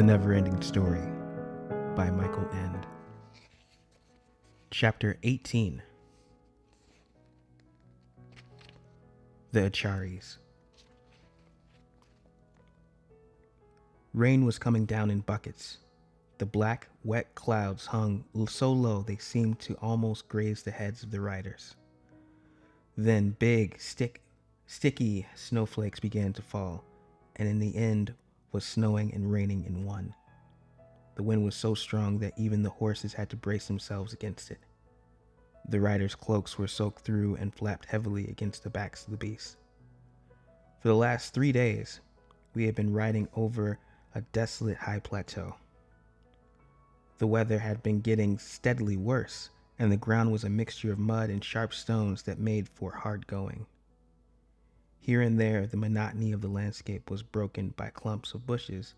The Neverending Story by Michael End. Chapter 18. The Acharies. Rain was coming down in buckets. The black, wet clouds hung so low they seemed to almost graze the heads of the riders. Then big, sticky snowflakes began to fall, and in the end was snowing and raining in one. The wind was so strong that even the horses had to brace themselves against it. The riders' cloaks were soaked through and flapped heavily against the backs of the beasts. For the last 3 days, we had been riding over a desolate high plateau. The weather had been getting steadily worse, and the ground was a mixture of mud and sharp stones that made for hard going. Here and there, the monotony of the landscape was broken by clumps of bushes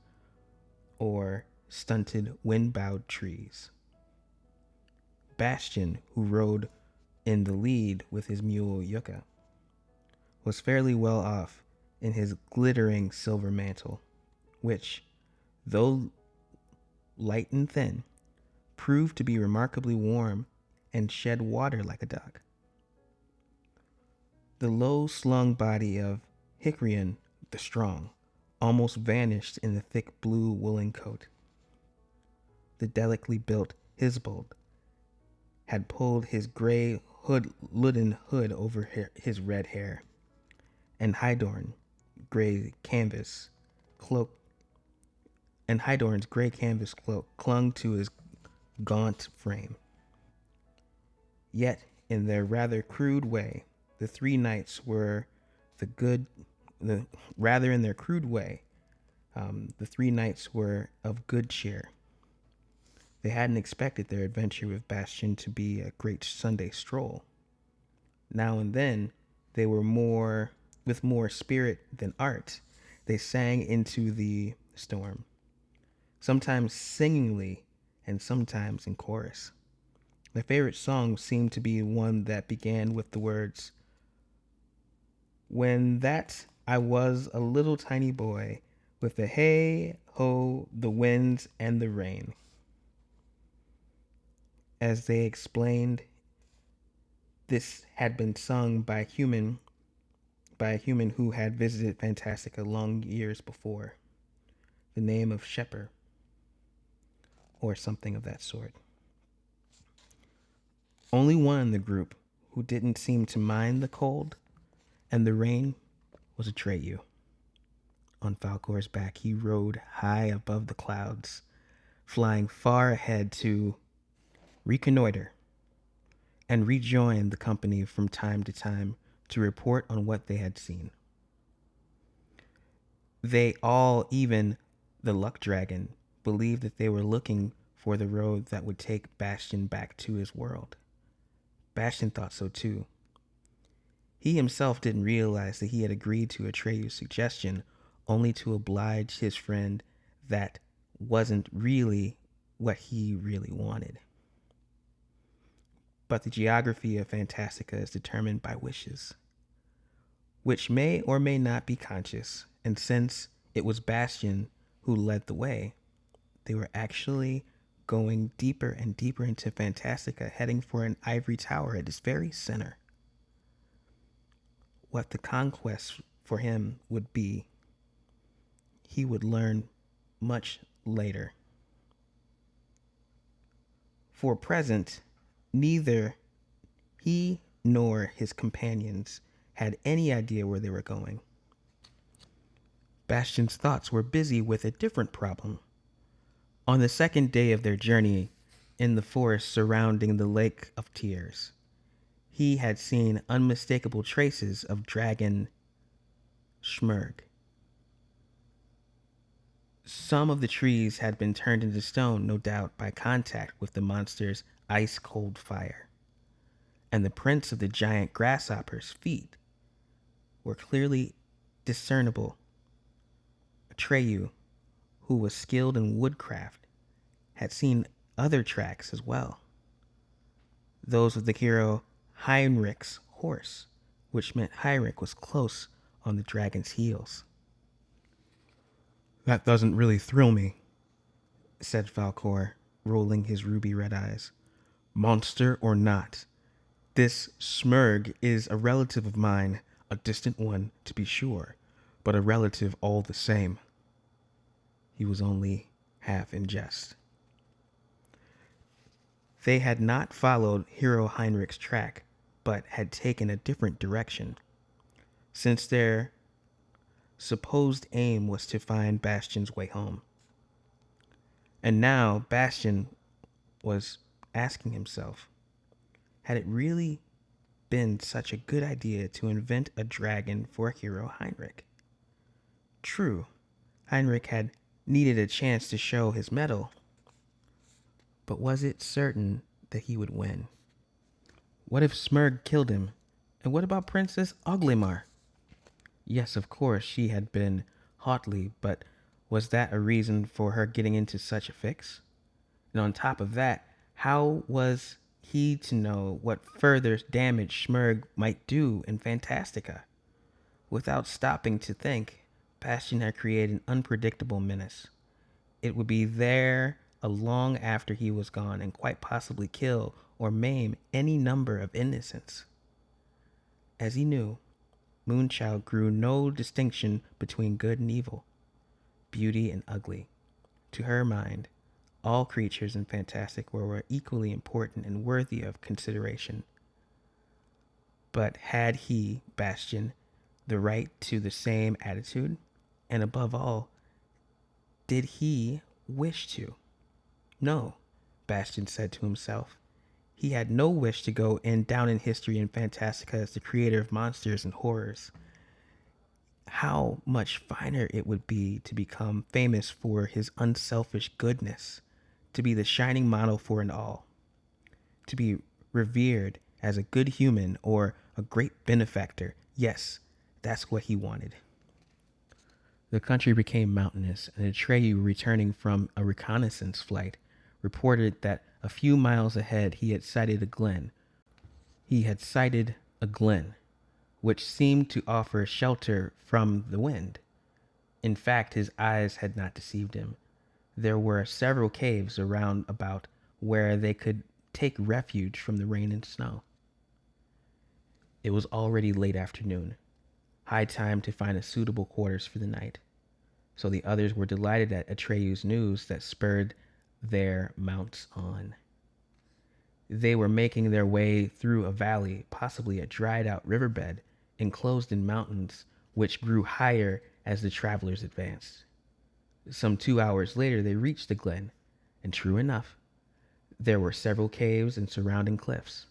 or stunted, wind-bowed trees. Bastian, who rode in the lead with his mule Yucca, was fairly well off in his glittering silver mantle, which, though light and thin, proved to be remarkably warm and shed water like a duck. The low-slung body of Hicorion the Strong almost vanished in the thick blue woolen coat. The delicately built Hisbold had pulled his gray woolen hood over his red hair, and Hydorn's gray canvas cloak clung to his gaunt frame. Yet, in their rather crude way, the three knights were of good cheer. They hadn't expected their adventure with Bastian to be a great Sunday stroll. Now and then, they were with more spirit than art. They sang into the storm, sometimes singingly and sometimes in chorus. Their favorite song seemed to be one that began with the words, "When that I was a little tiny boy, with the hey, ho, the winds, and the rain." As they explained, this had been sung by a human who had visited Fantastica long years before, the name of Shepard, or something of that sort. Only one in the group who didn't seem to mind the cold and the rain was Atreyu. On Falcor's back, he rode high above the clouds, flying far ahead to reconnoiter and rejoin the company from time to time to report on what they had seen. They all, even the Luck Dragon, believed that they were looking for the road that would take Bastian back to his world. Bastian thought so too. He himself didn't realize that he had agreed to Atreyu's suggestion only to oblige his friend that wasn't really what he really wanted. But the geography of Fantastica is determined by wishes, which may or may not be conscious, and since it was Bastian who led the way, they were actually going deeper and deeper into Fantastica, heading for an ivory tower at its very center. What the conquest for him would be, he would learn much later. For present, neither he nor his companions had any idea where they were going. Bastian's thoughts were busy with a different problem. On the second day of their journey in the forest surrounding the Lake of Tears, he had seen unmistakable traces of dragon Schmerg. Some of the trees had been turned into stone, no doubt, by contact with the monster's ice-cold fire, and the prints of the giant grasshopper's feet were clearly discernible. Atreyu, who was skilled in woodcraft, had seen other tracks as well, those of the hero Heinrich's horse, which meant Heinrich was close on the dragon's heels. "That doesn't really thrill me," said Falcor, rolling his ruby red eyes. Monster or not, this Smurg is a relative of mine, a distant one, to be sure, but a relative all the same. He was only half in jest. They had not followed Hero Heinrich's track, but had taken a different direction. Since their supposed aim was to find Bastion's way home. And now Bastion was asking himself, had it really been such a good idea to invent a dragon for Hero Heinrich? True, Heinrich had needed a chance to show his mettle, but was it certain that he would win? What if Smurg killed him? And what about Princess Oglimar? Yes, of course, she had been haughty, but was that a reason for her getting into such a fix? And on top of that, how was he to know what further damage Schmerg might do in Fantastica? Without stopping to think, Bastion had created an unpredictable menace. It would be there long after he was gone and quite possibly kill or maim any number of innocents. As he knew, Moonchild grew no distinction between good and evil, beauty and ugly. To her mind, all creatures in Fantastic were equally important and worthy of consideration. But had he, Bastion, the right to the same attitude? And above all, did he wish to? No, Bastion said to himself. He had no wish to go down in history in Fantastica as the creator of monsters and horrors. How much finer it would be to become famous for his unselfish goodness, to be the shining model for it all, to be revered as a good human or a great benefactor. Yes, that's what he wanted. The country became mountainous, and Atreyu, returning from a reconnaissance flight, reported that a few miles ahead he had sighted a glen. Which seemed to offer shelter from the wind. In fact, his eyes had not deceived him. There were several caves around about where they could take refuge from the rain and snow. It was already late afternoon, high time to find a suitable quarters for the night. So the others were delighted at Atreyu's news that spurred their mounts on. They were making their way through a valley, possibly a dried out riverbed, enclosed in mountains which grew higher as the travelers advanced. Some 2 hours later, they reached the glen, and true enough, there were several caves and surrounding cliffs.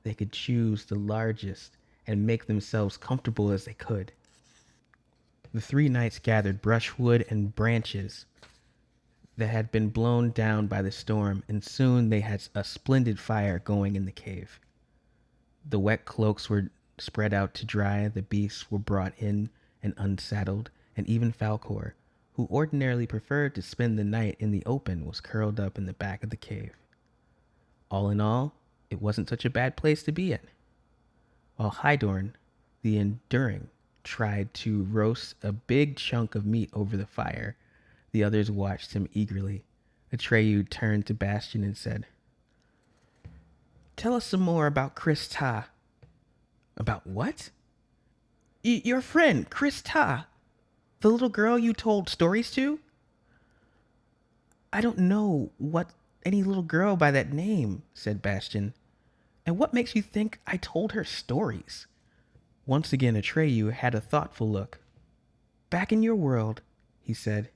They could choose the largest and make themselves comfortable as they could. The three knights gathered brushwood and branches that had been blown down by the storm, and soon they had a splendid fire going in the cave. The wet cloaks were spread out to dry, the beasts were brought in and unsaddled, and even Falcor, who ordinarily preferred to spend the night in the open, was curled up in the back of the cave. All in all, it wasn't such a bad place to be in. While Hydorn, the Enduring, tried to roast a big chunk of meat over the fire, the others watched him eagerly. Atreyu turned to Bastion and said, "Tell us some more about Chris Ta." "About what?" Your friend, Chris Ta. The little girl you told stories to?" "I don't know what any little girl by that name," said Bastion. "And what makes you think I told her stories?" Once again, Atreyu had a thoughtful look. "Back in your world," he said,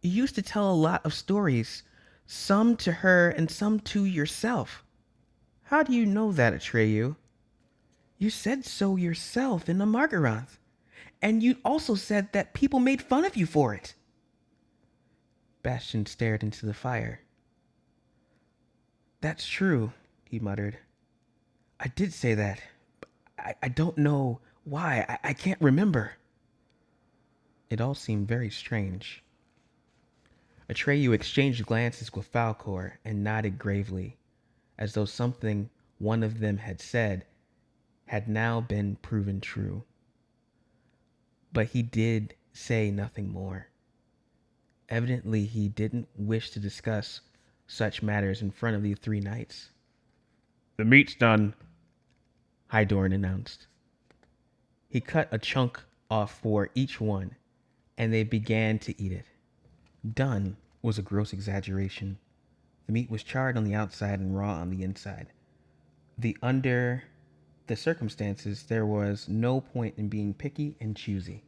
"you used to tell a lot of stories, some to her and some to yourself." "How do you know that, Atreyu?" "You said so yourself in the Margaranth. And you also said that people made fun of you for it." Bastion stared into the fire. "That's true," he muttered. "I did say that. I don't know why. I can't remember." It all seemed very strange. Atreyu exchanged glances with Falcor and nodded gravely, as though something one of them had said had now been proven true. But he did say nothing more. Evidently, he didn't wish to discuss such matters in front of the three knights. The meat's done, Hydorn announced. He cut a chunk off for each one, and they began to eat it. Done was a gross exaggeration. The meat was charred on the outside and raw on the inside. Under the circumstances, there was no point in being picky and choosy.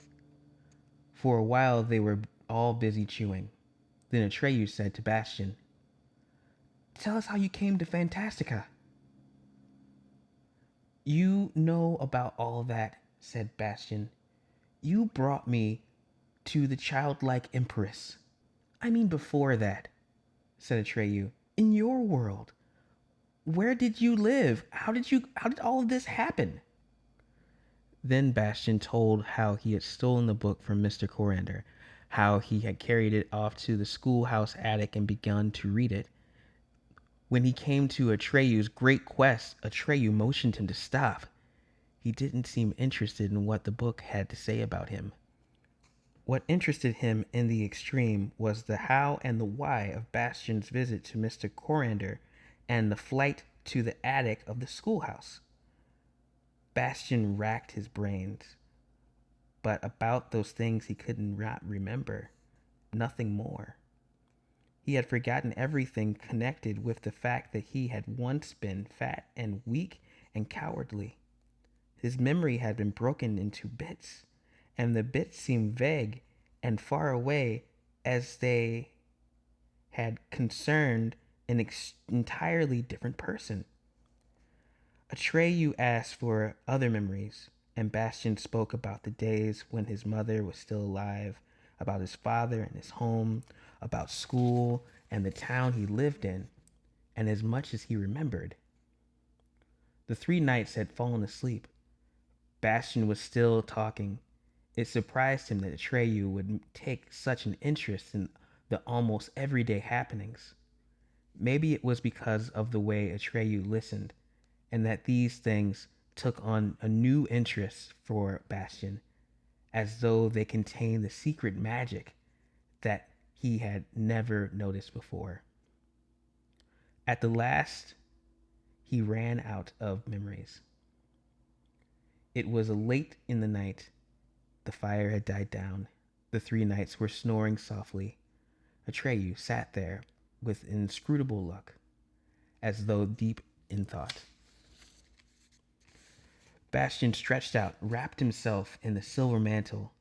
For a while, they were all busy chewing. Then Atreyu said to Bastian, "Tell us how you came to Fantastica." "You know about all that," said Bastian. "You brought me to the childlike empress." "I mean before that," said Atreyu. "In your world. Where did you live? How did all of this happen?" Then Bastian told how he had stolen the book from Mr. Corander, how he had carried it off to the schoolhouse attic and begun to read it. When he came to Atreyu's great quest, Atreyu motioned him to stop. He didn't seem interested in what the book had to say about him. What interested him in the extreme was the how and the why of Bastian's visit to Mr. Corander and the flight to the attic of the schoolhouse. Bastian racked his brains, but about those things he could not remember, nothing more. He had forgotten everything connected with the fact that he had once been fat and weak and cowardly. His memory had been broken into bits, and the bits seemed vague and far away as they had concerned an entirely different person. Atreyu asked for other memories, and Bastian spoke about the days when his mother was still alive, about his father and his home, about school and the town he lived in, and as much as he remembered. The three knights had fallen asleep. Bastian was still talking. It surprised him that Atreyu would take such an interest in the almost everyday happenings. Maybe it was because of the way Atreyu listened, and that these things took on a new interest for Bastian, as though they contained the secret magic that he had never noticed before. At the last, he ran out of memories. It was late in the night. The fire had died down. The three knights were snoring softly. Atreyu sat there with inscrutable look, as though deep in thought. Bastian stretched out, wrapped himself in the silver mantle,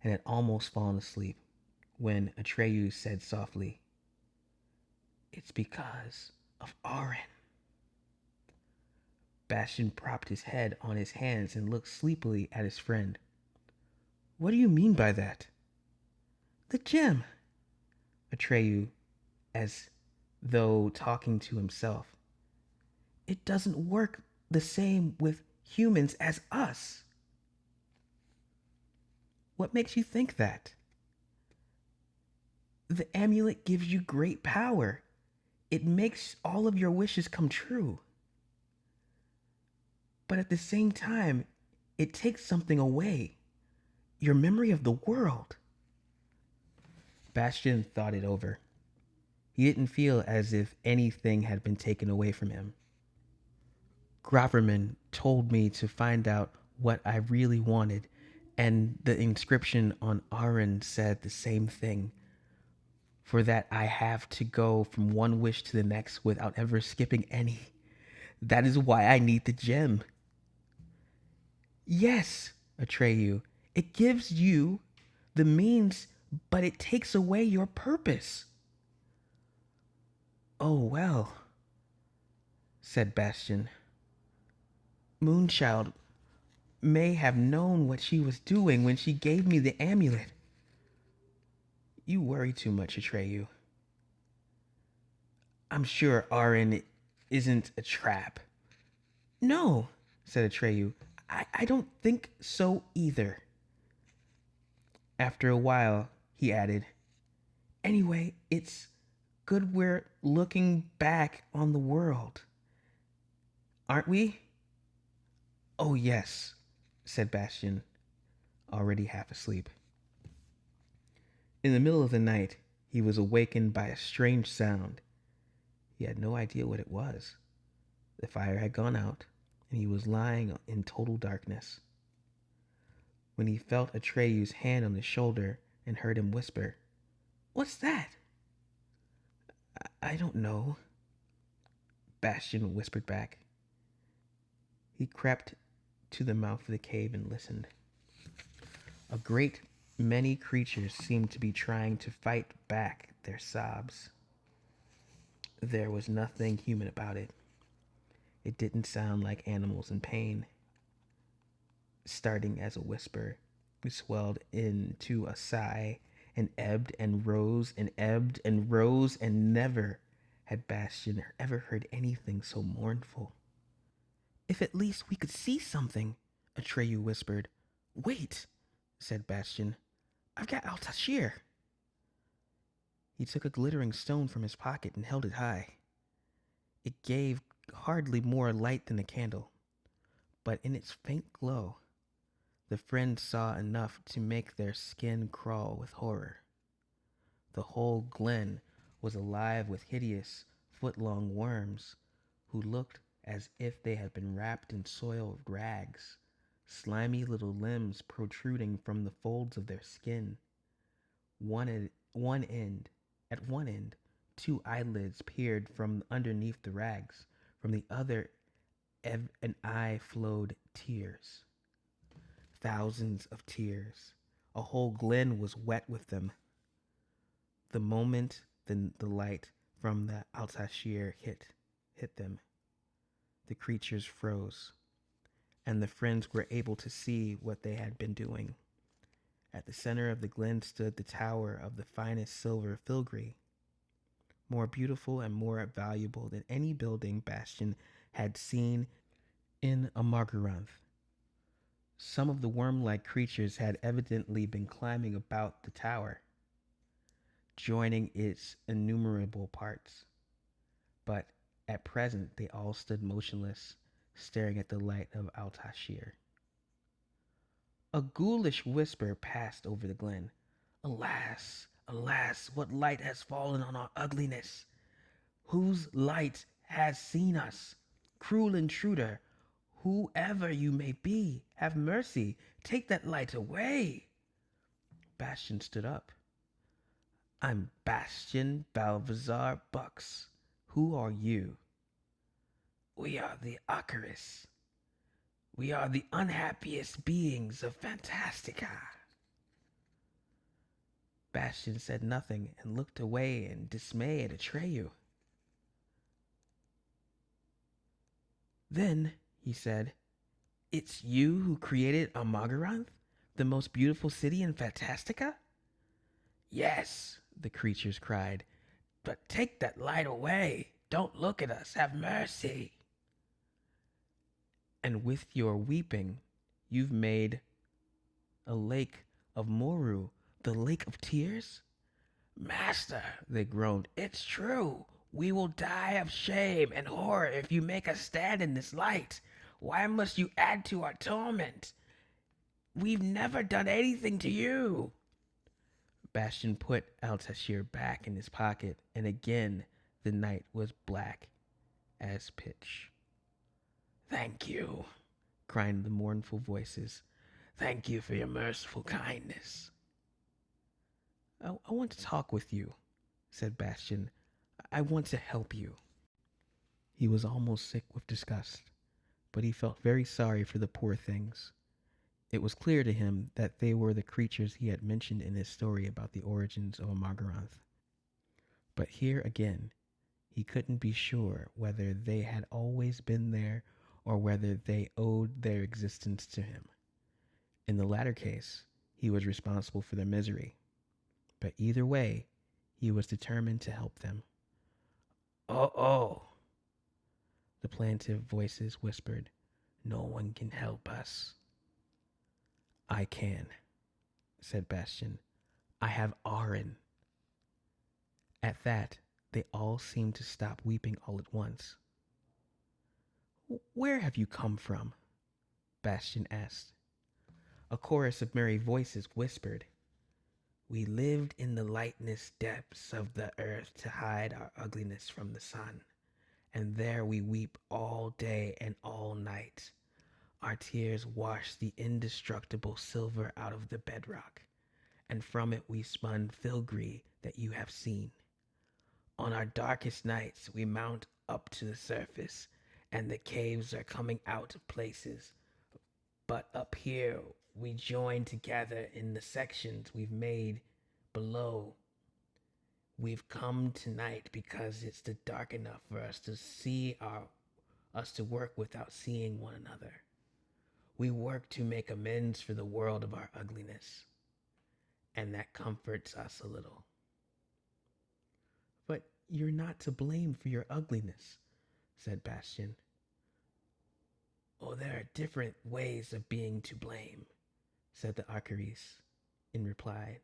and had almost fallen asleep when Atreyu said softly, "It's because of Arin." Bastian propped his head on his hands and looked sleepily at his friend. "What do you mean by that?" "The gem," Atreyu, as though talking to himself. "It doesn't work the same with humans as us." "What makes you think that?" "The amulet gives you great power. It makes all of your wishes come true. But at the same time, it takes something away. Your memory of the world." Bastian thought it over. He didn't feel as if anything had been taken away from him. Graverman told me to find out what I really wanted, and the inscription on Arin said the same thing. For that I have to go from one wish to the next without ever skipping any. That is why I need the gem. "Yes, Atreyu, it gives you the means, but it takes away your purpose." "Oh well," said Bastian. "Moonchild may have known what she was doing when she gave me the amulet." "You worry too much, Atreyu." "I'm sure Arin isn't a trap." "No," said Atreyu. I don't think so either." After a while, he added, "Anyway, it's good we're looking back on the world. Aren't we?" "Oh, yes," said Bastian, already half asleep. In the middle of the night, He was awakened by a strange sound. He had no idea what it was. The fire had gone out, and he was lying in total darkness. When he felt Atreyu's hand on his shoulder and heard him whisper, "What's that?" I don't know," Bastion whispered back. He crept to the mouth of the cave and listened. A great many creatures seemed to be trying to fight back their sobs. There was nothing human about it. It didn't sound like animals in pain. Starting as a whisper, it swelled into a sigh and ebbed and rose and ebbed and rose, and never had Bastion ever heard anything so mournful. "If at least we could see something," Atreyu whispered. "Wait," said Bastion. "I've got Al-Tashir." He took a glittering stone from his pocket and held it high. It gave hardly more light than a candle, but in its faint glow, the friends saw enough to make their skin crawl with horror. The whole glen was alive with hideous, foot-long worms who looked as if they had been wrapped in soiled rags, slimy little limbs protruding from the folds of their skin. At one end, two eyelids peered from underneath the rags. From the other, an eye flowed tears. Thousands of tears. A whole glen was wet with them. The moment the light from the Altashir hit them, the creatures froze, and the friends were able to see what they had been doing. At the center of the glen stood the tower of the finest silver filigree, more beautiful and more valuable than any building Bastion had seen in Amargaranth. Some of the worm-like creatures had evidently been climbing about the tower, joining its innumerable parts. But at present they all stood motionless, staring at the light of Al-Tashir. A ghoulish whisper passed over the glen. "Alas, alas, what light has fallen on our ugliness? Whose light has seen us? Cruel intruder, whoever you may be, have mercy. Take that light away." Bastion stood up. "I'm Bastion Balvazar Bux. Who are you?" "We are the Akaris. We are the unhappiest beings of Fantastica." Bastion said nothing and looked away in dismay at Atreyu. "Then," he said, "it's you who created Amargaranth, the most beautiful city in Fantastica?" "Yes," the creatures cried, "but take that light away. Don't look at us. Have mercy." "And with your weeping, you've made a lake of Moru, the lake of tears?" "Master," they groaned, "it's true. We will die of shame and horror if you make us stand in this light. Why must you add to our torment? We've never done anything to you." Bastion put Altashir back in his pocket, and again the night was black as pitch. "Thank you," cried the mournful voices. "Thank you for your merciful kindness." I want to talk with you," said Bastion. "I want to help you." He was almost sick with disgust, but he felt very sorry for the poor things. It was clear to him that they were the creatures he had mentioned in his story about the origins of Amargaranth. But here again, he couldn't be sure whether they had always been there or whether they owed their existence to him. In the latter case, he was responsible for their misery. But either way, he was determined to help them. "Oh," the plaintive voices whispered. "No one can help us." "I can," said Bastion. "I have Arin." At that, they all seemed to stop weeping all at once. "Where have you come from?" Bastion asked. A chorus of merry voices whispered, We lived in the lightness depths of the earth to hide our ugliness from the sun, and there we weep all day and all night. Our tears wash the indestructible silver out of the bedrock, and from it we spun filigree that you have seen. On our darkest nights, we mount up to the surface, and the caves are coming out of places. But up here, we join together in the sections we've made below. We've come tonight because it's the dark enough for us to us to work without seeing one another. We work to make amends for the world of our ugliness, and that comforts us a little. But you're not to blame for your ugliness, said Bastian. Oh, there are different ways of being to blame, said the Archerice in reply.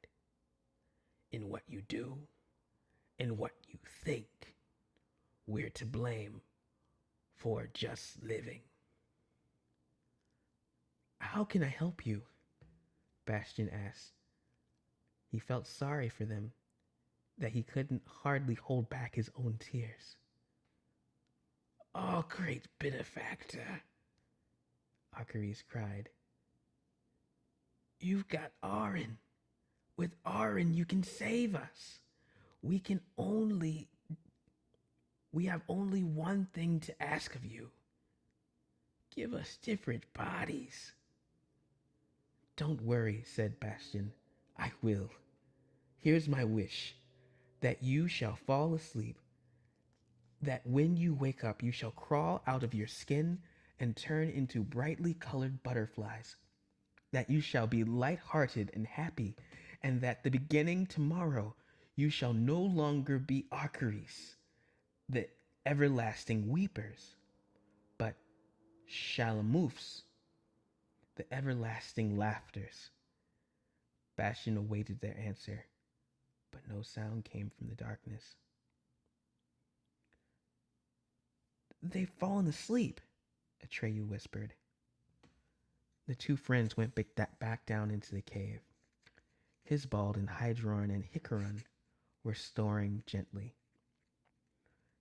In what you do, in what you think, we're to blame for just living. How can I help you? Bastian asked. He felt sorry for them, that he couldn't hardly hold back his own tears. Oh, great benefactor, Archerice cried. You've got Arin. With Arin, you can save us. We can only. We have only one thing to ask of you. Give us different bodies. Don't worry, said Bastian. I will. Here's my wish, that you shall fall asleep, that when you wake up, you shall crawl out of your skin and turn into brightly colored butterflies, that you shall be light-hearted and happy, and that the beginning tomorrow you shall no longer be Archerice, the everlasting weepers, but Shalamoufs, the everlasting laughters. Bastian awaited their answer, but no sound came from the darkness. They've fallen asleep, Atreyu whispered. The two friends went back down into the cave. Hisbald and Hydron and Hikaron were snoring gently.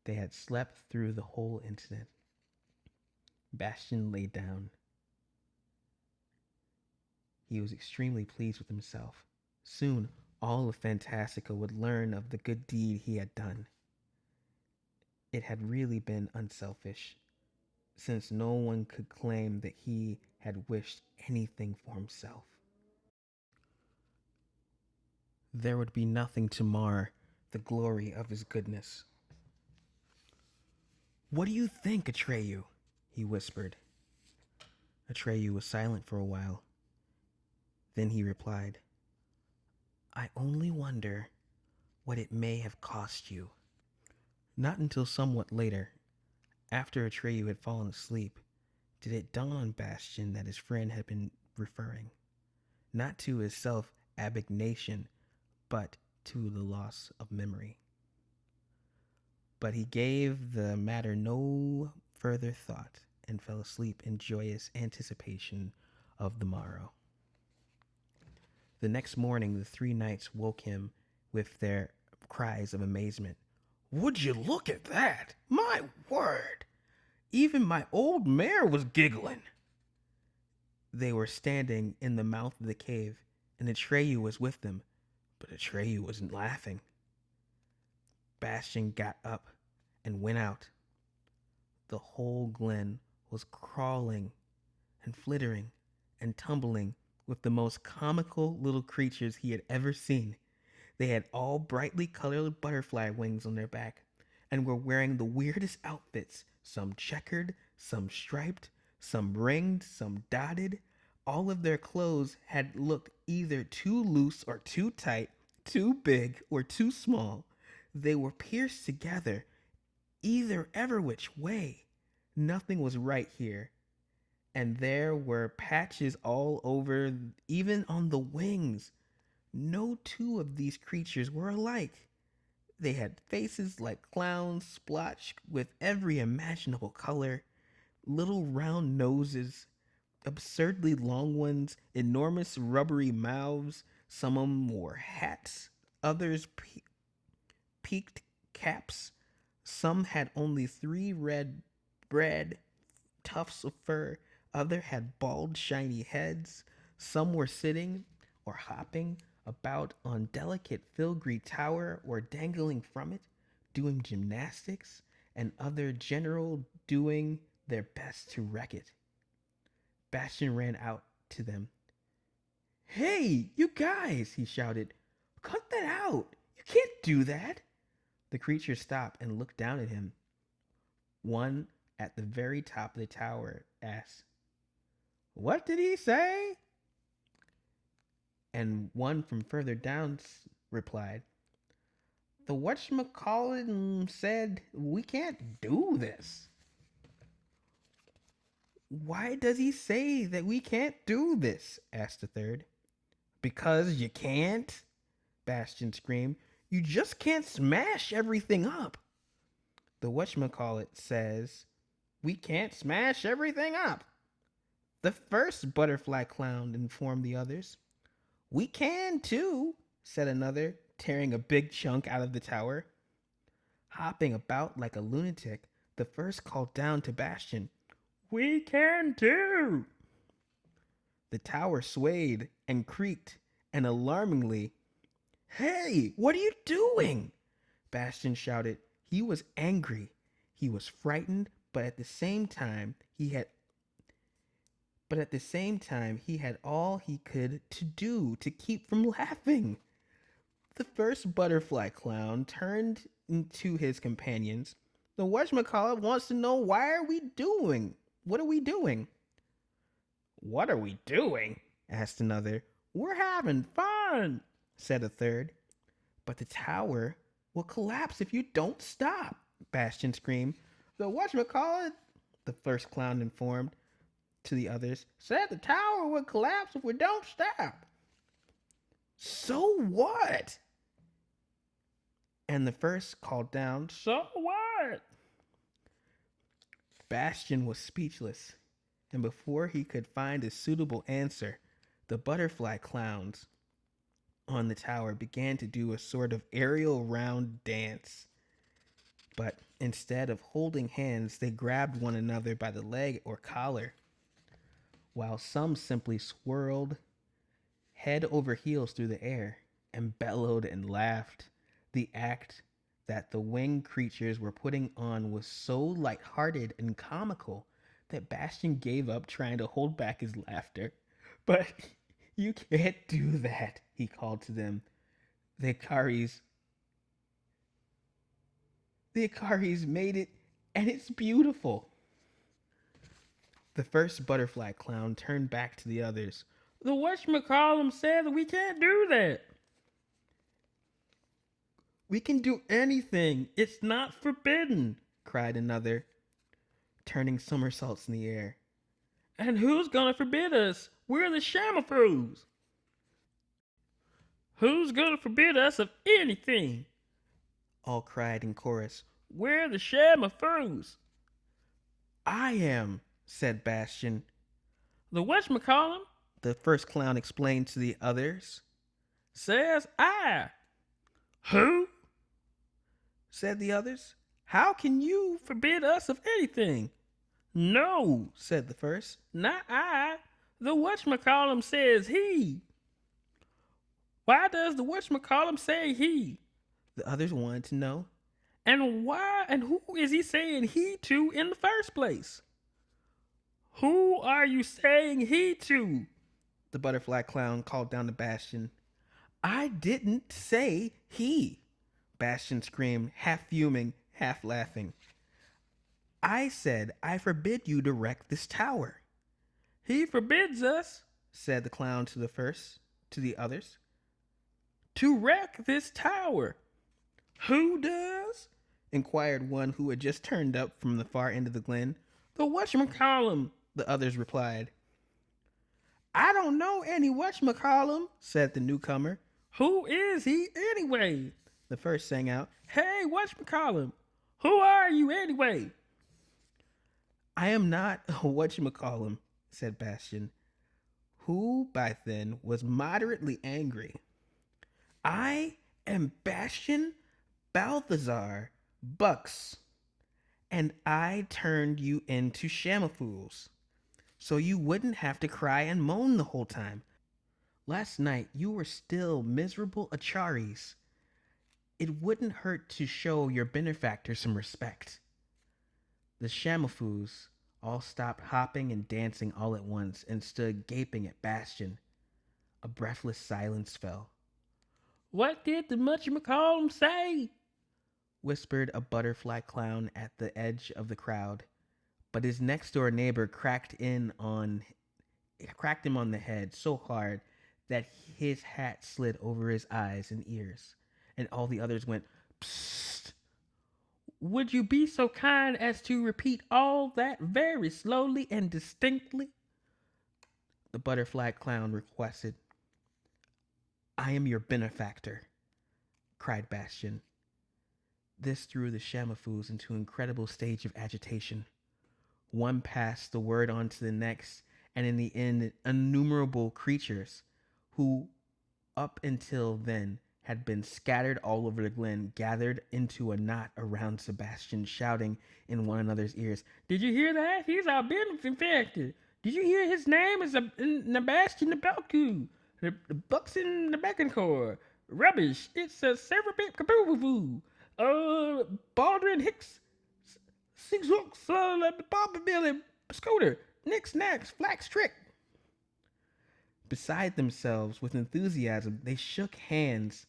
They had slept through the whole incident. Bastian lay down. He was extremely pleased with himself. Soon, all of Fantastica would learn of the good deed he had done. It had really been unselfish, since no one could claim that he had wished anything for himself. There would be nothing to mar the glory of his goodness. What do you think, Atreyu? He whispered. Atreyu was silent for a while. Then he replied, I only wonder what it may have cost you. Not until somewhat later, after Atreyu had fallen asleep, did it dawn on Bastian that his friend had been referring, not to his self-abnegation, but to the loss of memory. But he gave the matter no further thought and fell asleep in joyous anticipation of the morrow. The next morning, the three knights woke him with their cries of amazement. Would you look at that? My word! Even my old mare was giggling. They were standing in the mouth of the cave, and Atreyu was with them, but Atreyu wasn't laughing. Bastian got up and went out. The whole glen was crawling and flittering and tumbling with the most comical little creatures he had ever seen. They had all brightly colored butterfly wings on their back and were wearing the weirdest outfits, some checkered, some striped, some ringed, some dotted. All of their clothes had looked either too loose or too tight, too big or too small. They were pierced together, either ever which way. Nothing was right here. And there were patches all over, even on the wings. No two of these creatures were alike. They had faces like clowns, splotched with every imaginable color, little round noses, absurdly long ones, enormous rubbery mouths, Some of them wore hats, others peaked caps. Some had only three red tufts of fur. Others had bald, shiny heads. Some were sitting or hopping about on delicate filigree tower or dangling from it, doing gymnastics, and other general doing their best to wreck it. Bastion ran out to them. Hey, you guys, he shouted. Cut that out. You can't do that. The creature stopped and looked down at him. One at the very top of the tower asked, What did he say? And one from further down replied, The whatchamacallit said we can't do this. Why does he say that we can't do this? Asked the third. Because you can't, Bastion screamed. You just can't smash everything up. The whatchamacallit says we can't smash everything up. The first butterfly clown informed the others. We can too, said another, tearing a big chunk out of the tower. Hopping about like a lunatic, the first called down to Bastion. We can too. The tower swayed and creaked, and alarmingly, Hey, what are you doing? Bastion shouted. He was angry. He was frightened, but at the same time he had all he could to do to keep from laughing. The first butterfly clown turned to his companions. The whatchamacallit wants to know what are we doing? What are we doing? What are we doing? Asked another. We're having fun, said a third. But the tower will collapse if you don't stop, Bastion screamed. The whatchamacallit, the first clown informed to the others, said the tower will collapse if we don't stop. So what? And the first called down, So what? Bastion was speechless, and before he could find a suitable answer, the butterfly clowns on the tower began to do a sort of aerial round dance. But instead of holding hands, they grabbed one another by the leg or collar, while some simply swirled head over heels through the air and bellowed and laughed. The act that the winged creatures were putting on was so light-hearted and comical that Bastion gave up trying to hold back his laughter. But you can't do that, he called to them. The Akaris made it, and it's beautiful. The first butterfly clown turned back to the others. The whatchamacallit said that we can't do that. We can do anything. It's not forbidden, cried another, turning somersaults in the air. And who's gonna forbid us? We're the Shamafroos. Who's gonna forbid us of anything? All cried in chorus. We're the Shamafroos. I am, said Bastion. The whatchamacallit, the first clown explained to the others, says I. Who? Said the others. How can you forbid us of anything? No, said the first. Not I. The whatchamacallit says he. Why does the whatchamacallit say he? The others wanted to know. And why and who is he saying he to in the first place? Who are you saying he to? The butterfly clown called down to Bastion. I didn't say he, Bastion screamed, half fuming, half laughing. I said I forbid you to wreck this tower. He forbids us, said the clown to the others, to wreck this tower. Who does? Inquired one who had just turned up from the far end of the glen. The whatchamacallit, the others replied. I don't know any whatchamacallit, said the newcomer. Who is he anyway? The first sang out. Hey, whatchamacallit, who are you anyway? I am not a whatchamacallit, said Bastion. who by then was moderately angry. I am Bastion Balthazar Bucks, and I turned you into shamafools so you wouldn't have to cry and moan the whole time. Last night you were still miserable Acharis. It wouldn't hurt to show your benefactor some respect. The Shamafoos all stopped hopping and dancing all at once and stood gaping at Bastion. A breathless silence fell. What did the muchmacallum say? Whispered a butterfly clown at the edge of the crowd, but his next door neighbor cracked him on the head so hard that his hat slid over his eyes and ears, and all the others went, "Psst." Would you be so kind as to repeat all that very slowly and distinctly? The butterfly clown requested. I am your benefactor, cried Bastion. This threw the Shamafoos into an incredible stage of agitation. One passed the word on to the next, and in the end, innumerable creatures who, up until then, had been scattered all over the glen, gathered into a knot around Sebastian, shouting in one another's ears, Did you hear that? He's our benefactor. Did you hear his name is Sebastian the Belku? The Bucks in the Beckoncore. Rubbish. It's a Cerebit Kaboo. Baldwin Hicks. Six Hooks, Bobby Billy, Scooter, Nix Nax, Flax Trick. Beside themselves with enthusiasm, they shook hands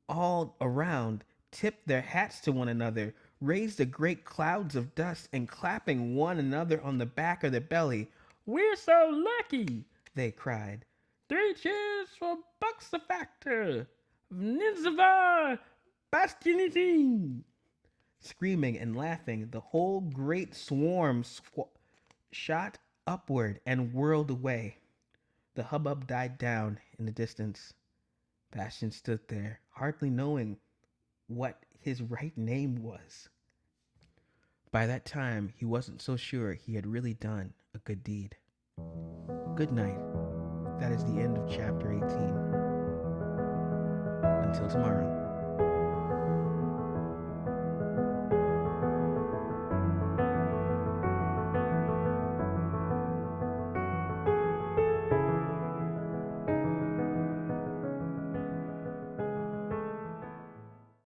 all around, tipped their hats to one another, raised the great clouds of dust, and clapping one another on the back of the belly. We're so lucky, they cried. 3 cheers for Bucks the Factor, Ninzavar Bastionity. Screaming and laughing, the whole great swarm shot upward and whirled away. The hubbub died down in the distance. Bastion stood there, hardly knowing what his right name was. By that time, he wasn't so sure he had really done a good deed. Good night. That is the end of chapter 18. Until tomorrow.